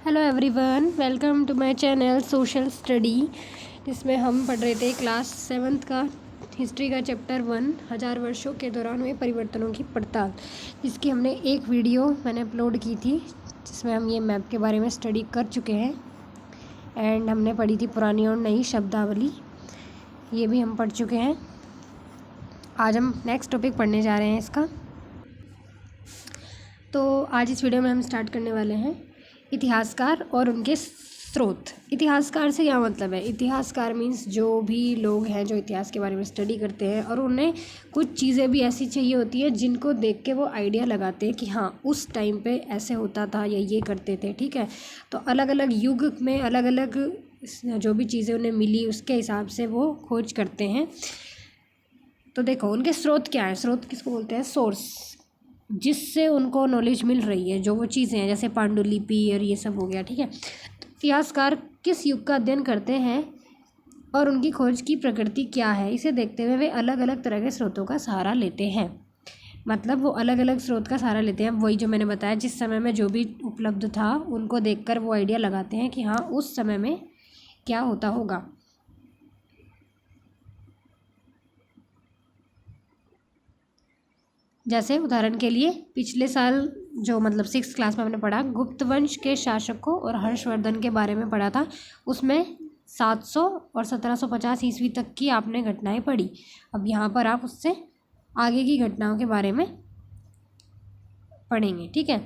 Hello everyone, welcome to my channel social study, जिसमें हम पढ़ रहे थे क्लास 7th का हिस्ट्री का चैप्टर 1 1000 वर्षों के दौरान हुए परिवर्तनों की पड़ताल, जिसकी हमने एक वीडियो मैंने अपलोड की थी जिसमें हम ये मैप के बारे में स्टडी कर चुके हैं। एंड हमने पढ़ी थी पुरानी और नई शब्दावली, ये भी हम पढ़ चुके हैं। आज हम नेक्स्ट टॉपिक पढ़ने जा रहे हैं इसका। तो आज इस वीडियो में हम स्टार्ट करने वाले हैं इतिहासकार और उनके स्रोत। इतिहासकार से क्या मतलब है? इतिहासकार मीन्स जो भी लोग हैं जो इतिहास के बारे में स्टडी करते हैं और उन्हें कुछ चीज़ें भी ऐसी चाहिए होती है जिनको देख के वो आइडिया लगाते हैं कि हाँ उस टाइम पे ऐसे होता था या ये करते थे। ठीक है, तो अलग अलग युग में अलग अलग जो भी चीज़ें उन्हें मिली उसके हिसाब से वो खोज करते हैं। तो देखो उनके स्रोत क्या है। स्रोत किसको बोलते हैं? सोर्स, जिससे उनको नॉलेज मिल रही है, जो वो चीज़ें हैं, जैसे पांडुलिपि और ये सब हो गया। ठीक है, तो इतिहासकार किस युग का अध्ययन करते हैं और उनकी खोज की प्रकृति क्या है, इसे देखते हुए वे अलग अलग तरह के स्रोतों का सहारा लेते हैं। मतलब वो अलग अलग स्रोत का सहारा लेते हैं। वही जो मैंने बताया, जिस समय में जो भी उपलब्ध था उनको देखकर वो आइडिया लगाते हैं कि हाँ उस समय में क्या होता होगा। जैसे उदाहरण के लिए पिछले साल जो मतलब 6th क्लास में हमने पढ़ा, गुप्त वंश के शासकों और हर्षवर्धन के बारे में पढ़ा था। उसमें 700 और 1750 ईस्वी तक की आपने घटनाएं पढ़ी। अब यहाँ पर आप उससे आगे की घटनाओं के बारे में पढ़ेंगे। ठीक है,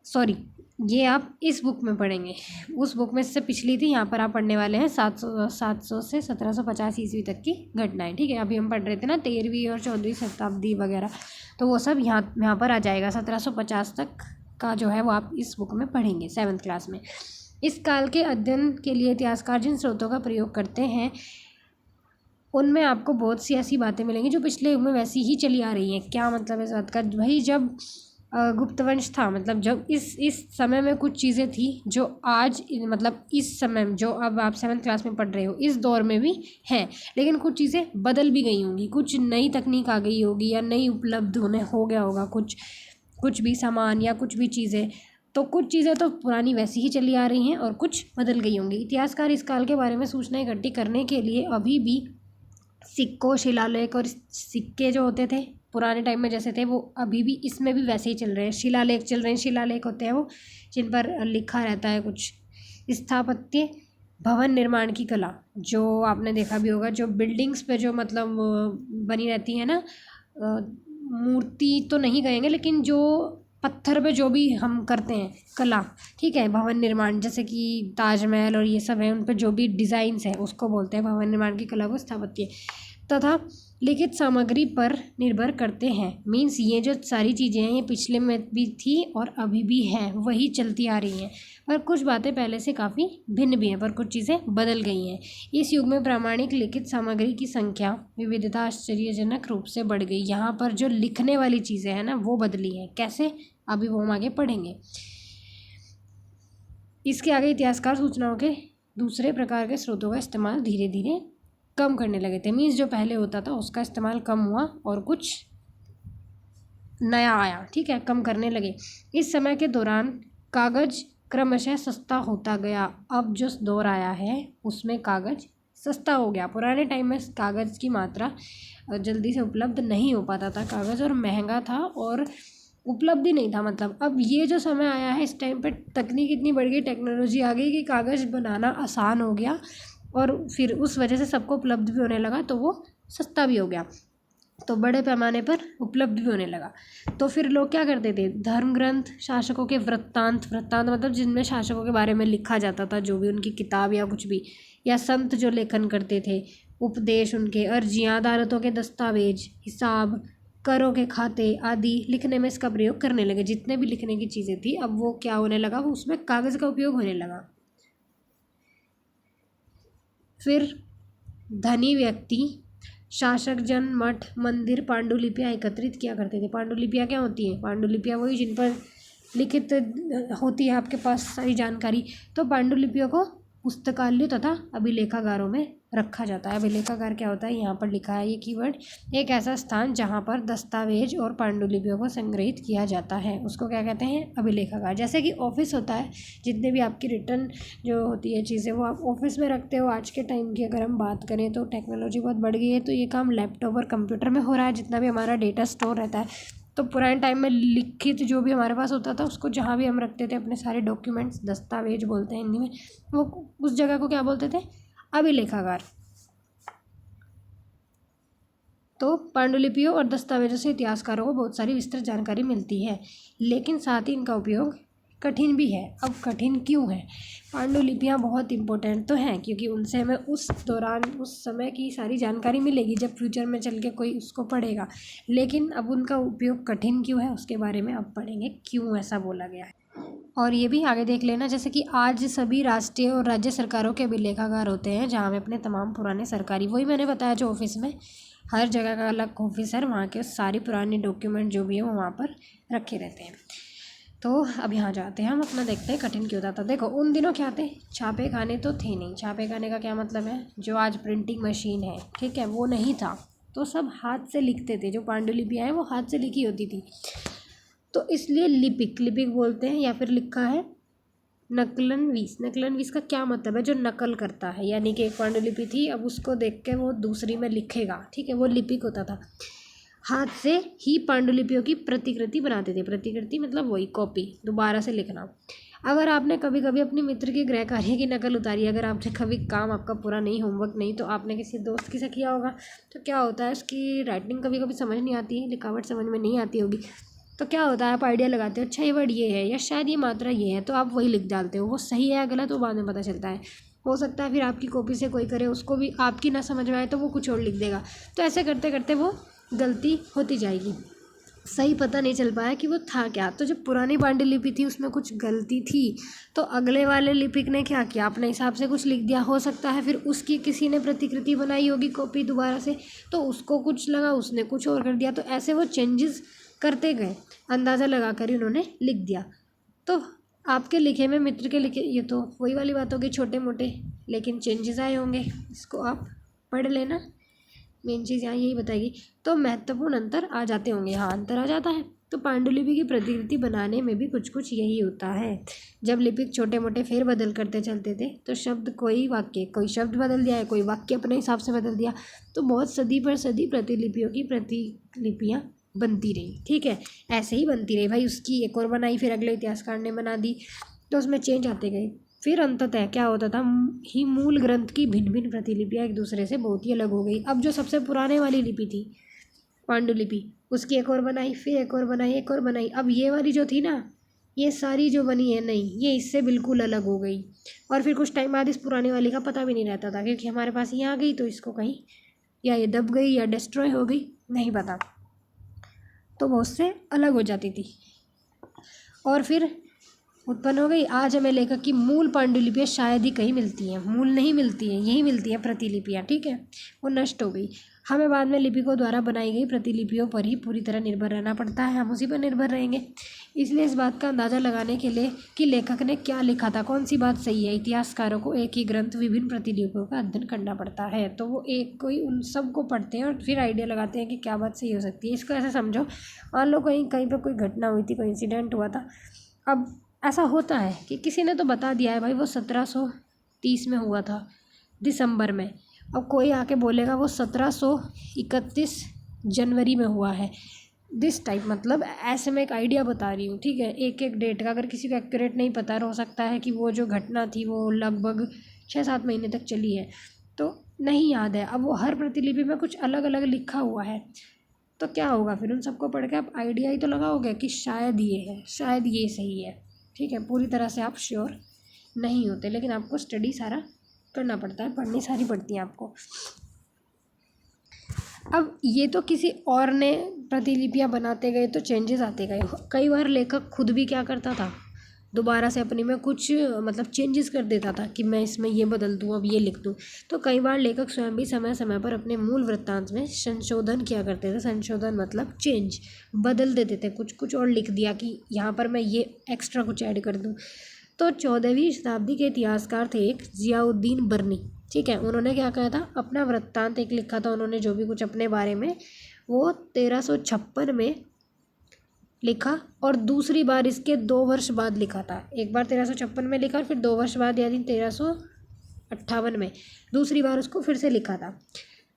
सॉरी, ये आप इस बुक में पढ़ेंगे, उस बुक में से पिछली थी। यहाँ पर आप पढ़ने वाले हैं 700 से 1750 ईस्वी तक की घटनाएं। ठीक है, अभी हम पढ़ रहे थे ना 13वीं और 14वीं शताब्दी वगैरह, तो वो सब यहाँ पर आ जाएगा। 1750 तक का जो है वो आप इस बुक में पढ़ेंगे 7th क्लास में। इस काल के अध्ययन के लिए इतिहासकार जिन स्रोतों का प्रयोग करते हैं उनमें आपको बहुत सी ऐसी बातें मिलेंगी जो पिछले युग में वैसी ही चली आ रही हैं। क्या मतलब इस बात का? भाई जब गुप्त वंश था, मतलब जब इस समय में कुछ चीज़ें थी जो आज मतलब इस समय जो अब आप 7th क्लास में पढ़ रहे हो इस दौर में भी हैं, लेकिन कुछ चीज़ें बदल भी गई होंगी, कुछ नई तकनीक आ गई होगी या नई उपलब्ध होने हो गया होगा कुछ भी सामान या कुछ भी चीज़ें। तो कुछ चीज़ें तो पुरानी वैसी ही चली आ रही हैं और कुछ बदल गई होंगी। इतिहासकार इस काल के बारे में सूचना इकट्ठी करने के लिए अभी भी सिक्कों, शिलालेख और सिक्के जो होते थे पुराने टाइम में जैसे थे, वो अभी भी इसमें भी वैसे ही चल रहे हैं। शिलालेख चल रहे हैं। शिलालेख होते हैं वो जिन पर लिखा रहता है कुछ। स्थापत्य, भवन निर्माण की कला, जो आपने देखा भी होगा, जो बिल्डिंग्स पे जो मतलब बनी रहती है ना, मूर्ति तो नहीं कहेंगे लेकिन जो पत्थर पे जो भी हम करते हैं कला, ठीक है, भवन निर्माण, जैसे कि ताजमहल और ये सब है, उन पर जो भी डिज़ाइंस है उसको बोलते हैं भवन निर्माण की कला को स्थापत्य। तथा लिखित सामग्री पर निर्भर करते हैं। मीन्स ये जो सारी चीज़ें हैं ये पिछले में भी थी और अभी भी हैं, वही चलती आ रही हैं, पर कुछ बातें पहले से काफ़ी भिन्न भी हैं, पर कुछ चीज़ें बदल गई हैं। इस युग में प्रामाणिक लिखित सामग्री की संख्या विविधता आश्चर्यजनक रूप से बढ़ गई। यहाँ पर जो लिखने वाली चीज़ें हैं ना वो बदली हैं। कैसे? अभी वो हम आगे पढ़ेंगे। इसके आगे इतिहासकार सूचनाओं के दूसरे प्रकार के स्रोतों का इस्तेमाल धीरे धीरे कम करने लगे थे। मीन्स जो पहले होता था उसका इस्तेमाल कम हुआ और कुछ नया आया। ठीक है, कम करने लगे। इस समय के दौरान कागज़ क्रमशः सस्ता होता गया। अब जो दौर आया है उसमें कागज़ सस्ता हो गया। पुराने टाइम में कागज़ की मात्रा जल्दी से उपलब्ध नहीं हो पाता था, कागज़ और महंगा था और उपलब्ध ही नहीं था। मतलब अब ये जो समय आया है इस टाइम पे तकनीक इतनी बढ़ गई, टेक्नोलॉजी आ गई कि कागज़ बनाना आसान हो गया और फिर उस वजह से सबको उपलब्ध भी होने लगा, तो वो सस्ता भी हो गया, तो बड़े पैमाने पर उपलब्ध भी होने लगा। तो फिर लोग क्या करते थे? धर्म ग्रंथ, शासकों के वृत्तांत मतलब जिनमें शासकों के बारे में लिखा जाता था, जो भी उनकी किताब या कुछ भी, या संत जो लेखन करते थे, उपदेश, उनके अर्जियाँ, अदालतों के दस्तावेज, हिसाब, करों के खाते आदि लिखने में इसका प्रयोग करने लगे। जितने भी लिखने की चीज़ें थी अब वो क्या होने लगा, वो उसमें कागज़ का उपयोग होने लगा। फिर धनी व्यक्ति, शासक जन, मठ, मंदिर पांडुलिपियाँ एकत्रित किया करते थे। पांडुलिपियाँ क्या होती हैं? पांडुलिपियाँ वही जिन पर लिखित होती है आपके पास सारी जानकारी। तो पांडुलिपियों को पुस्तकालयों तथा अभिलेखागारों में रखा जाता है। अभिलेखागार क्या होता है, यहाँ पर लिखा है ये कीवर्ड, एक ऐसा स्थान जहाँ पर दस्तावेज और पांडुलिपियों को संग्रहित किया जाता है, उसको क्या कहते हैं, अभिलेखागार। जैसे कि ऑफिस होता है, जितने भी आपकी रिटर्न जो होती है चीज़ें वो आप ऑफिस में रखते हो। आज के टाइम की अगर हम बात करें तो टेक्नोलॉजी बहुत बढ़ गई है, तो ये काम लैपटॉप और कंप्यूटर में हो रहा है। जितना भी हमारा डेटा स्टोर रहता है, तो पुराने टाइम में लिखित जो भी हमारे पास होता था उसको जहाँ भी हम रखते थे अपने सारे डॉक्यूमेंट्स, दस्तावेज बोलते हैं हिंदी में, वो उस जगह को क्या बोलते थे, अभिलेखागार। तो पांडुलिपियों और दस्तावेजों से इतिहासकारों को बहुत सारी विस्तृत जानकारी मिलती है, लेकिन साथ ही इनका उपयोग कठिन भी है। अब कठिन क्यों है, पांडुलिपियाँ बहुत इंपॉर्टेंट तो हैं क्योंकि उनसे हमें उस दौरान उस समय की सारी जानकारी मिलेगी जब फ्यूचर में चल के कोई उसको पढ़ेगा। लेकिन अब उनका उपयोग कठिन क्यों है उसके बारे में अब पढ़ेंगे, क्यों ऐसा बोला गया है। और ये भी आगे देख लेना, जैसे कि आज सभी राष्ट्रीय और राज्य सरकारों के अभिलेखागार होते हैं जहाँ में अपने तमाम पुराने सरकारी, वही मैंने बताया जो ऑफिस में हर जगह का अलग ऑफिस है, वहाँ के सारी पुरानी डॉक्यूमेंट जो भी है वो वहाँ पर रखे रहते हैं। तो अब यहाँ जाते हैं हम अपना, देखते हैं कठिन क्यों होता था। देखो उन दिनों क्या थे, छापे खाने तो थे नहीं। छापे खाने का क्या मतलब है, जो आज प्रिंटिंग मशीन है, ठीक है, वो नहीं था, तो सब हाथ से लिखते थे। जो पांडुलिपियाँ हैं वो हाथ से लिखी होती थी, तो इसलिए लिपिक बोलते हैं, या फिर लिखा है नकलनवीस। नकलनवीस का क्या मतलब है, जो नकल करता है, यानी कि एक पांडुलिपि थी, अब उसको देख के वो दूसरी में लिखेगा, ठीक है, वो लिपिक होता था। हाथ से ही पांडुलिपियों की प्रतिकृति बनाते थे। प्रतिकृति मतलब वही कॉपी, दोबारा से लिखना। अगर आपने कभी कभी अपने मित्र के गृह कार्य की नकल उतारी, अगर आपने कभी काम आपका पूरा नहीं, होमवर्क नहीं, तो आपने किसी दोस्त की से किया होगा, तो क्या होता है उसकी राइटिंग कभी कभी समझ नहीं आती है, लिखावट समझ में नहीं आती होगी, तो क्या होता है आप आइडिया लगाते हो, अच्छा ये वर्ड ये है या शायद ये मात्रा ये है, तो आप वही लिख डालते हो। वो सही है या गलत वो बाद में पता चलता है। हो सकता है फिर आपकी कॉपी से कोई करे, उसको भी आपकी ना समझ में आए तो वो कुछ और लिख देगा, तो ऐसे करते करते वो गलती होती जाएगी, सही पता नहीं चल पाया कि वो था क्या। तो जो पुरानी पांडुलिपि थी उसमें कुछ गलती थी, तो अगले वाले लिपिक ने क्या किया, अपने हिसाब से कुछ लिख दिया। हो सकता है फिर उसकी किसी ने प्रतिकृति बनाई होगी कॉपी दोबारा से, तो उसको कुछ लगा, उसने कुछ और कर दिया, तो ऐसे वो चेंजेस करते गए, अंदाज़ा लगा कर ही उन्होंने लिख दिया। तो आपके लिखे में मित्र के लिखे, ये तो वही वाली बात होगी, छोटे मोटे लेकिन चेंजेस आए होंगे, इसको आप पढ़ लेना, मेन चीज़ यहाँ यही बताएगी। तो महत्वपूर्ण अंतर आ जाते होंगे, हाँ अंतर आ जाता है। तो पांडुलिपि की प्रतिकृति बनाने में भी कुछ कुछ यही होता है। जब लिपिक छोटे मोटे फेर बदल करते चलते थे, तो शब्द कोई शब्द बदल दिया है, कोई वाक्य अपने हिसाब से बदल दिया, तो बहुत सदी पर सदी प्रतिलिपियों की प्रतिलिपियाँ बनती रही, ठीक है, ऐसे ही बनती रही भाई। उसकी एक और बनाई, फिर अगले इतिहासकार ने बना दी, तो उसमें चेंज आते गए। फिर अंततः क्या होता था, ही मूल ग्रंथ की भिन्न भिन्न प्रतिलिपियाँ एक दूसरे से बहुत ही अलग हो गई। अब जो सबसे पुराने वाली लिपि थी पांडुलिपि, उसकी एक और बनाई, फिर एक और बनाई, एक और बनाई। अब ये वाली जो थी ना, ये सारी जो बनी है, नहीं ये इससे बिल्कुल अलग हो गई। और फिर कुछ टाइम बाद इस पुराने वाली का पता भी नहीं रहता था, क्योंकि हमारे पास ये आ गई, तो इसको कहीं या ये दब गई या डिस्ट्रॉय हो गई, नहीं पता, तो वो उससे अलग हो जाती थी। और फिर उत्पन्न हो गई। आज हमें लेखक की मूल पांडुलिपियाँ शायद ही कहीं मिलती हैं, मूल नहीं मिलती हैं, यही मिलती हैं प्रतिलिपियाँ, ठीक है, वो नष्ट हो गई। हमें बाद में लिपिकों द्वारा बनाई गई प्रतिलिपियों पर ही पूरी तरह निर्भर रहना पड़ता है, हम उसी पर निर्भर रहेंगे। इसलिए इस बात का अंदाज़ा लगाने के लिए कि लेखक ने क्या लिखा था, कौन सी बात सही है, इतिहासकारों को एक ही ग्रंथ विभिन्न प्रतिलिपियों का अध्ययन करना पड़ता है। तो वो एक कोई उन सब को पढ़ते हैं और फिर आइडिया लगाते हैं कि क्या बात सही हो सकती है। इसको ऐसे समझो, मान लो कहीं कहीं पर कोई घटना हुई थी, कोई इंसिडेंट हुआ था। अब ऐसा होता है कि किसी ने तो बता दिया है भाई वो 1730 में हुआ था दिसंबर में, अब कोई आके बोलेगा वो 1731 जनवरी में हुआ है, दिस टाइप, मतलब ऐसे मैं एक आइडिया बता रही हूँ, ठीक है, एक एक डेट का। अगर किसी को एक्यूरेट नहीं पता, हो सकता है कि वो जो घटना थी वो लगभग 6-7 महीने तक चली है, तो नहीं याद है, अब वो हर प्रतिलिपि में कुछ अलग अलग लिखा हुआ है, तो क्या होगा फिर उन सबको पढ़ के आप आइडिया ही तो लगाओगे कि शायद ये है, शायद ये सही है, ठीक है। पूरी तरह से आप श्योर नहीं होते, लेकिन आपको स्टडी सारा करना पड़ता है, पढ़नी सारी पड़ती है आपको। अब ये तो किसी और ने प्रतिलिपियाँ बनाते गए तो चेंजेस आते गए। कई बार लेखक खुद भी क्या करता था, दोबारा से अपनी में कुछ मतलब चेंजेस कर देता था कि मैं इसमें ये बदल दूँ, अब ये लिख दूँ। तो कई बार लेखक स्वयं भी समय समय पर अपने मूल वृत्तांत में संशोधन किया करते थे। संशोधन मतलब चेंज, बदल देते थे, कुछ कुछ और लिख दिया कि यहाँ पर मैं ये एक्स्ट्रा कुछ ऐड कर दूँ। तो 14वीं शताब्दी के इतिहासकार थे एक जियाउद्दीन बर्नी, ठीक है। उन्होंने क्या कहा था, अपना वृत्तांत एक लिखा था उन्होंने, जो भी कुछ अपने बारे में, वो 1356 में लिखा और दूसरी बार इसके 2 वर्ष बाद लिखा था। एक बार 1356 में लिखा और फिर 2 वर्ष बाद यानी 1358 में दूसरी बार उसको फिर से लिखा था।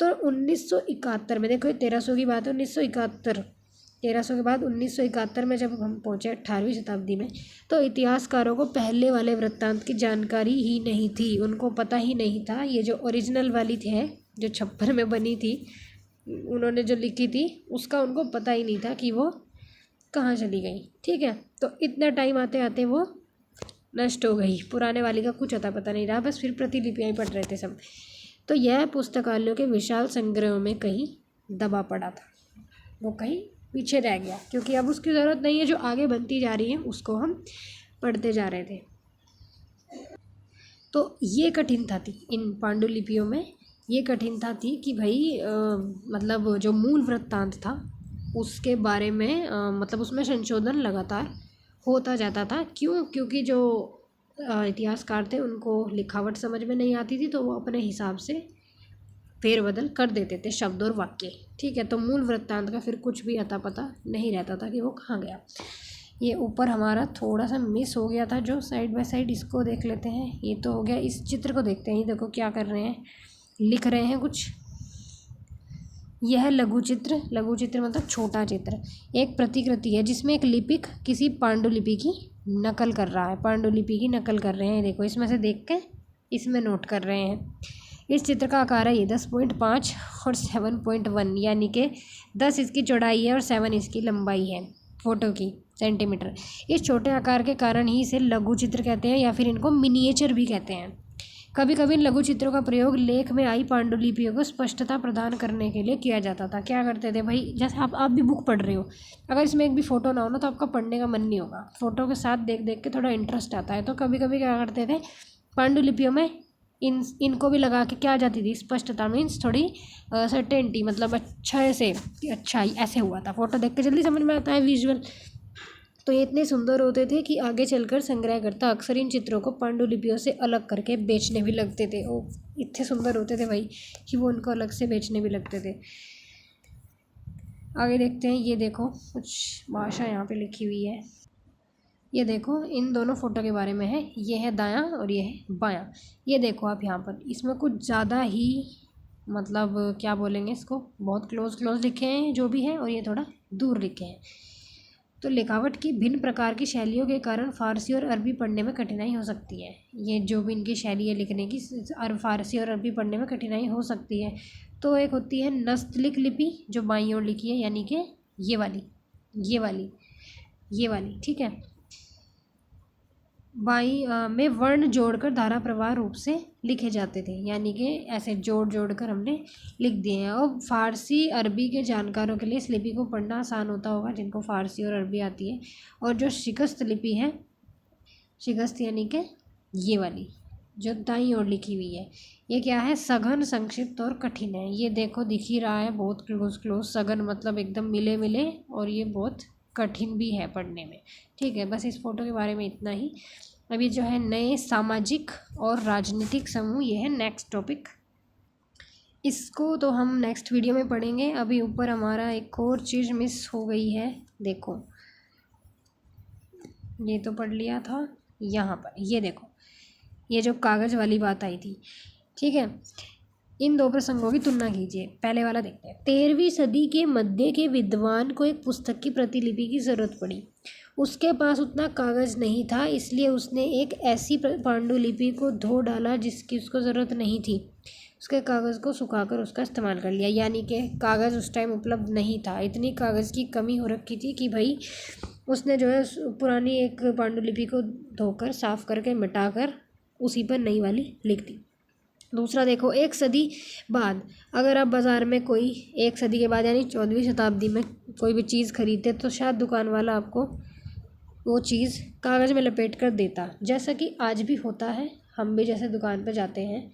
तो 1971 में, देखो 1300 की बात है, 1971, 1300 के बाद 1971 में जब हम पहुँचे 18वीं शताब्दी में, तो इतिहासकारों को पहले वाले वृत्तांत की जानकारी ही नहीं थी। उनको पता ही नहीं था ये जो ओरिजिनल वाली थी है, जो 56 में बनी थी, उन्होंने जो लिखी थी, उसका उनको पता ही नहीं था कि वो कहाँ चली गई, ठीक है। तो इतना टाइम आते आते वो नष्ट हो गई। पुराने वाली का कुछ अता पता नहीं रहा, बस फिर प्रतिलिपियाँ ही पढ़ रहे थे सब। तो यह पुस्तकालयों के विशाल संग्रह में कहीं दबा पड़ा था, वो कहीं पीछे रह गया, क्योंकि अब उसकी ज़रूरत नहीं है। जो आगे बनती जा रही है उसको हम पढ़ते जा रहे थे। तो ये कठिनता थी इन पांडुलिपियों में, ये कठिनता थी कि भाई मतलब जो मूल वृत्तांत था उसके बारे में मतलब उसमें संशोधन लगातार होता जाता था। क्यों? क्योंकि जो इतिहासकार थे उनको लिखावट समझ में नहीं आती थी, तो वो अपने हिसाब से फेरबदल कर देते थे शब्द और वाक्य, ठीक है। तो मूल वृत्तांत का फिर कुछ भी अता पता नहीं रहता था कि वो कहाँ गया। ये ऊपर हमारा थोड़ा सा मिस हो गया था, जो साइड बाय साइड, इसको देख लेते हैं। ये तो हो गया, इस चित्र को देखते हैं। ये देखो क्या कर रहे हैं, लिख रहे हैं कुछ। यह लघु चित्र, लघु चित्र मतलब छोटा चित्र, एक प्रतिकृति है जिसमें एक लिपिक किसी पांडुलिपि की नकल कर रहा है, पांडुलिपि की नकल कर रहे हैं। देखो इसमें से देख के इसमें नोट कर रहे हैं। इस चित्र का आकार है ये 10.5 और 7.1, यानी कि 10 इसकी चौड़ाई है और 7 इसकी लंबाई है फोटो की, सेंटीमीटर। इस छोटे आकार के कारण ही इसे लघु चित्र कहते हैं, या फिर इनको मिनिएचर भी कहते हैं। कभी कभी इन लघु चित्रों का प्रयोग लेख में आई पांडुलिपियों को स्पष्टता प्रदान करने के लिए किया जाता था। क्या करते थे भाई, जैसे आप भी बुक पढ़ रहे हो, अगर इसमें एक भी फ़ोटो ना हो ना तो आपका पढ़ने का मन नहीं होगा। फ़ोटो के साथ देख देख के थोड़ा इंटरेस्ट आता है। तो कभी कभी क्या करते थे, पांडुलिपियों में इनको भी लगा के क्या आ जाती थी, स्पष्टता मीन्स थोड़ी सर्टेनिटी, मतलब अच्छा से अच्छा ऐसे हुआ था। फ़ोटो देख के जल्दी समझ में आता है, विजुअल। तो ये इतने सुंदर होते थे कि आगे चलकर संग्रहकर्ता अक्सर इन चित्रों को पांडुलिपियों से अलग करके बेचने भी लगते थे। वो इतने सुंदर होते थे भाई कि वो उनको अलग से बेचने भी लगते थे। आगे देखते हैं। ये देखो कुछ भाषा यहाँ पे लिखी हुई है। ये देखो इन दोनों फ़ोटो के बारे में है, ये है दायां और ये है बायां। ये देखो आप यहाँ पर, इसमें कुछ ज़्यादा ही मतलब क्या बोलेंगे इसको, बहुत क्लोज लिखे हैं जो भी है, और ये थोड़ा दूर लिखे हैं। तो लिखावट की भिन्न प्रकार की शैलियों के कारण फ़ारसी और अरबी पढ़ने में कठिनाई हो सकती है। ये जो भी इनकी शैली है लिखने की, फ़ारसी और अरबी पढ़ने में कठिनाई हो सकती है। तो एक होती है नस्तलिक लिपि जो बाईं ओर लिखी है, यानी कि ये वाली, ठीक है। बाईं में वर्ण जोड़कर धारा प्रवाह रूप से लिखे जाते थे, यानी कि ऐसे जोड़ कर हमने लिख दिए हैं। और फ़ारसी अरबी के जानकारों के लिए इस लिपि को पढ़ना आसान होता होगा, जिनको फ़ारसी और अरबी आती है। और जो शिकस्त लिपि है, शिकस्त यानी कि ये वाली जो दाईं ओर लिखी हुई है, ये क्या है, सघन, संक्षिप्त और कठिन है। ये देखो दिख ही रहा है, बहुत क्लोज। सघन मतलब एकदम मिले, और ये बहुत कठिन भी है पढ़ने में, ठीक है। बस इस फोटो के बारे में इतना ही। अभी जो है नए सामाजिक और राजनीतिक समूह, ये है नेक्स्ट टॉपिक। इसको तो हम नेक्स्ट वीडियो में पढ़ेंगे। अभी ऊपर हमारा एक और चीज़ मिस हो गई है, देखो ये तो पढ़ लिया था। यहाँ पर ये देखो, ये जो कागज़ वाली बात आई थी, ठीक है। इन दो प्रसंगों की तुलना कीजिए। पहले वाला देखते हैं। 13वीं सदी के मध्य के विद्वान को एक पुस्तक की प्रतिलिपि की ज़रूरत पड़ी। उसके पास उतना कागज़ नहीं था, इसलिए उसने एक ऐसी पांडुलिपि को धो डाला जिसकी उसको ज़रूरत नहीं थी। उसके कागज़ को सुखाकर उसका इस्तेमाल कर लिया, यानी कि कागज़ उस टाइम उपलब्ध नहीं था। इतनी कागज़ की कमी हो रखी थी कि भाई उसने जो है पुरानी एक पांडुलिपि को धोकर, साफ़ करके, मिटाकर उसी पर नई वाली लिख दी। दूसरा देखो, एक सदी बाद अगर आप बाज़ार में कोई, एक सदी के बाद यानी 14वीं शताब्दी में कोई भी चीज़ खरीदते तो शायद दुकान वाला आपको वो चीज़ कागज़ में लपेट कर देता, जैसा कि आज भी होता है। हम भी जैसे दुकान पर जाते हैं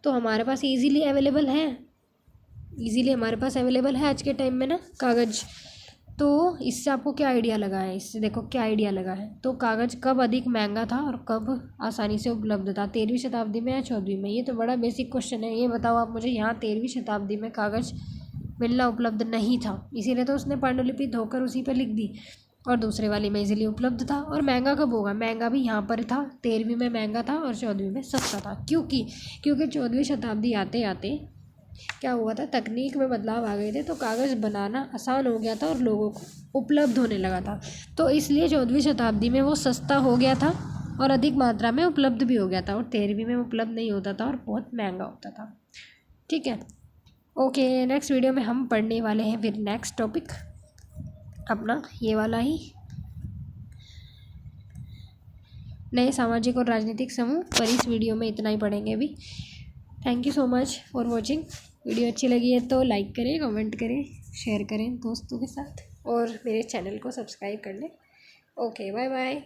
तो हमारे पास ईज़िली हमारे पास अवेलेबल है आज के टाइम में ना कागज़ तो इससे आपको क्या आइडिया लगा है, इससे देखो क्या आइडिया लगा है। तो कागज़ कब अधिक महंगा था और कब आसानी से उपलब्ध था, 13वीं शताब्दी में या 14वीं में? ये तो बड़ा बेसिक क्वेश्चन है। ये बताओ आप मुझे, यहाँ 13वीं शताब्दी में कागज़ मिलना उपलब्ध नहीं था, इसीलिए तो उसने पांडुलिपि धोकर उसी पर लिख दी, और दूसरे वाली में इजीली उपलब्ध था। और महंगा कब होगा, महंगा भी यहाँ पर था, 13वीं में महंगा था और 14वीं में सस्ता था। क्योंकि 14वीं शताब्दी आते आते क्या हुआ था, तकनीक में बदलाव आ गए थे, तो कागज़ बनाना आसान हो गया था और लोगों को उपलब्ध होने लगा था। तो इसलिए 14वीं शताब्दी में वो सस्ता हो गया था और अधिक मात्रा में उपलब्ध भी हो गया था, और 13वीं में उपलब्ध नहीं होता था और बहुत महंगा होता था। ठीक है, ओके। नेक्स्ट वीडियो में हम पढ़ने वाले हैं फिर नेक्स्ट टॉपिक अपना ये वाला ही, नए सामाजिक और राजनीतिक समूह। पर इस वीडियो में इतना ही पढ़ेंगे अभी। Thank you so much for watching. Video अच्छी लगी है तो लाइक करें, कमेंट करें, शेयर करें दोस्तों के साथ, और मेरे चैनल को सब्सक्राइब कर लें। Okay, bye bye.